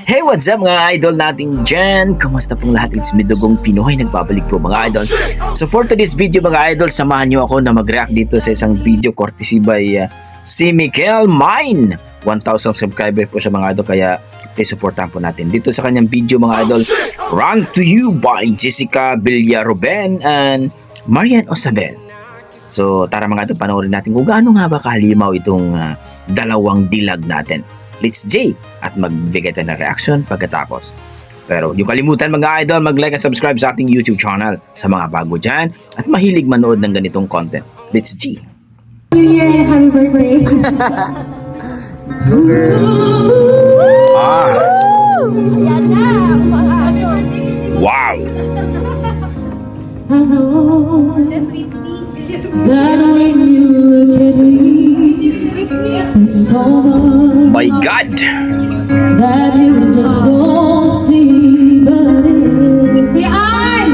Hey, what's up mga idol natin dyan? Kamusta pong lahat? It's me, Dugong Pinoy. Nagbabalik po mga idol. So for today's video mga idol, samahan nyo ako na mag-react dito sa isang video courtesy by si Mikel Mine. 1,000 subscriber po siya mga idol, kaya please supportan po natin dito sa kanyang video mga idol. Run to You by Jessica Villaroben and Marian Osabel. So tara mga idol, panoorin natin kung gaano nga ba kahalimaw itong dalawang dilag natin. Let's J at magbigay tayo ng reaction pagkatapos. Pero yung kalimutan mga idol, mag-like at subscribe sa ating YouTube channel sa mga bago dyan at mahilig manood ng ganitong content. Let's G! Yeah, happy birthday. Go girl! Wow! I know that when you look at me, there's so much My God! that you just don't see, but if the eye,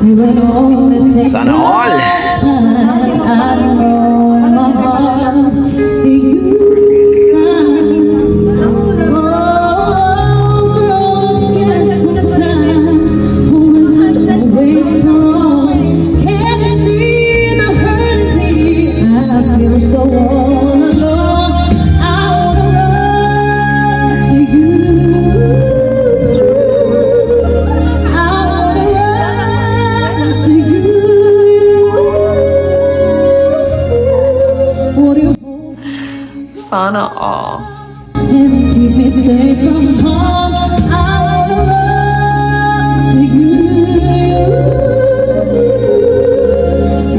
you would only take Sana all! time. I know in my heart you find. Oh, girls can sometimes always torn. Can't you see the hurt in me? I feel so all alone. I wanna run to you. I wanna run to you. Would you hold Sana all. and keep me safe from harm? I wanna run to you.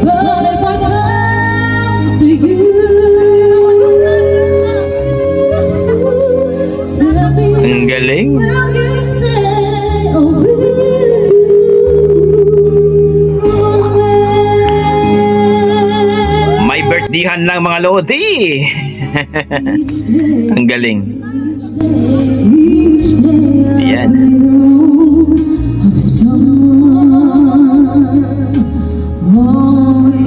But if I come to you, tell me, Ang galing! will you stay or will you run away? May birthdayhan lang mga lodi! Ang galing! Yan.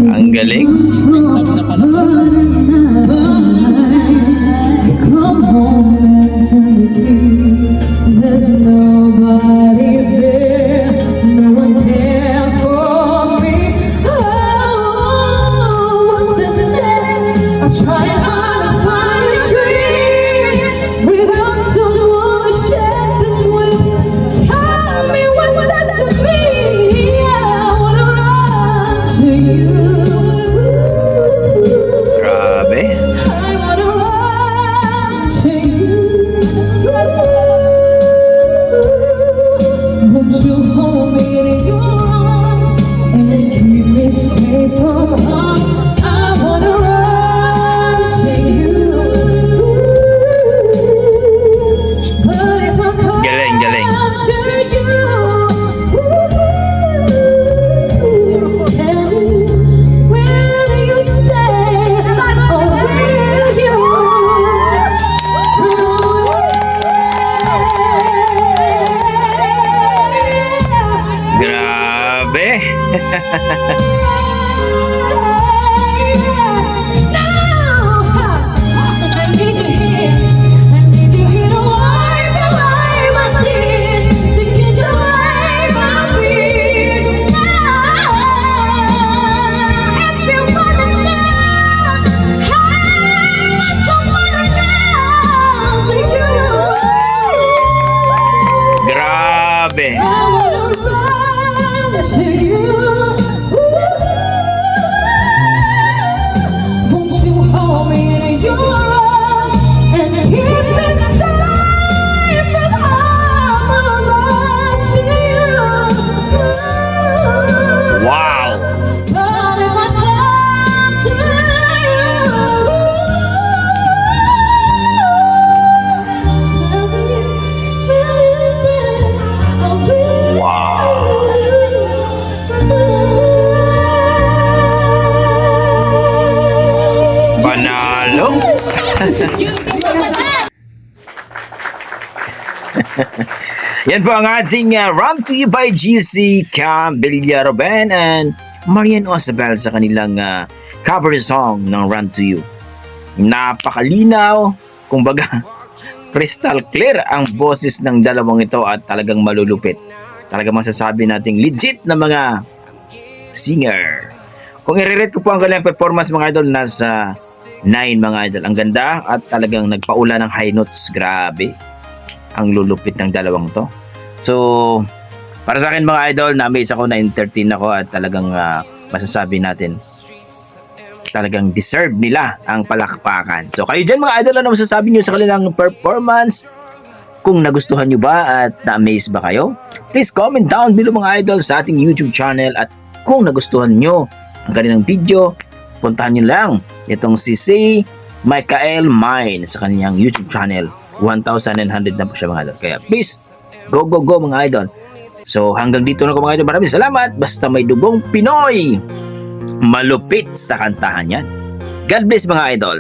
Ang galing! Come home and tell me there's nobody there, no one cares for me. Oh, what's the sense of trying to find a dream without someone to share them with? Tell me what's that to me. I wanna run to you. Grabe! I wanna run to you. Won't you hold me in your arms and keep me safe from harm? I wanna run to you. But if I come Galing, galing. to you, tell me, will you stay or will you run away? Grabe! I need you here. I need you here to wipe away my tears, to kiss away my fears. If you understand how much I wanna run to you. Grabe! I wanna run to you. Won't you hold me in your arms and keep me safe from harm? I wanna run to you. Wow! But if I come to you, tell me, will you stay or will you Wow! Panalo! Yan po ang ating Run to You by Jessica Villaroben and Marian Osabel sa kanilang cover song ng Run to You. Napakalinaw, kumbaga crystal clear ang boses ng dalawang ito at talagang malulupit. Talagang masasabi nating legit na mga singer. Kung i-rate ko po ang kanilang performance mga idol, nasa 9 mga idol. Ang ganda at talagang nagpaula ng high notes. Grabe. Ang lulupit ng dalawang to. So, para sa akin mga idol, na-amaze ako, na-entertain ako at talagang masasabi natin talagang deserve nila ang palakpakan. So kayo dyan mga idol, ano masasabi nyo sa kanilang performance? Kung nagustuhan nyo ba at na-amaze ba kayo? Please comment down below mga idol sa ating YouTube channel, at kung nagustuhan nyo ang kanilang video, puntahan nyo lang itong si Michael Mine sa kanyang YouTube channel. 1,900 na po siya mga idol. Kaya please, go go go mga idol. So hanggang dito na ko mga idol. Maraming salamat. Basta may dugong Pinoy, malupit sa kantahan yan. God bless mga idol.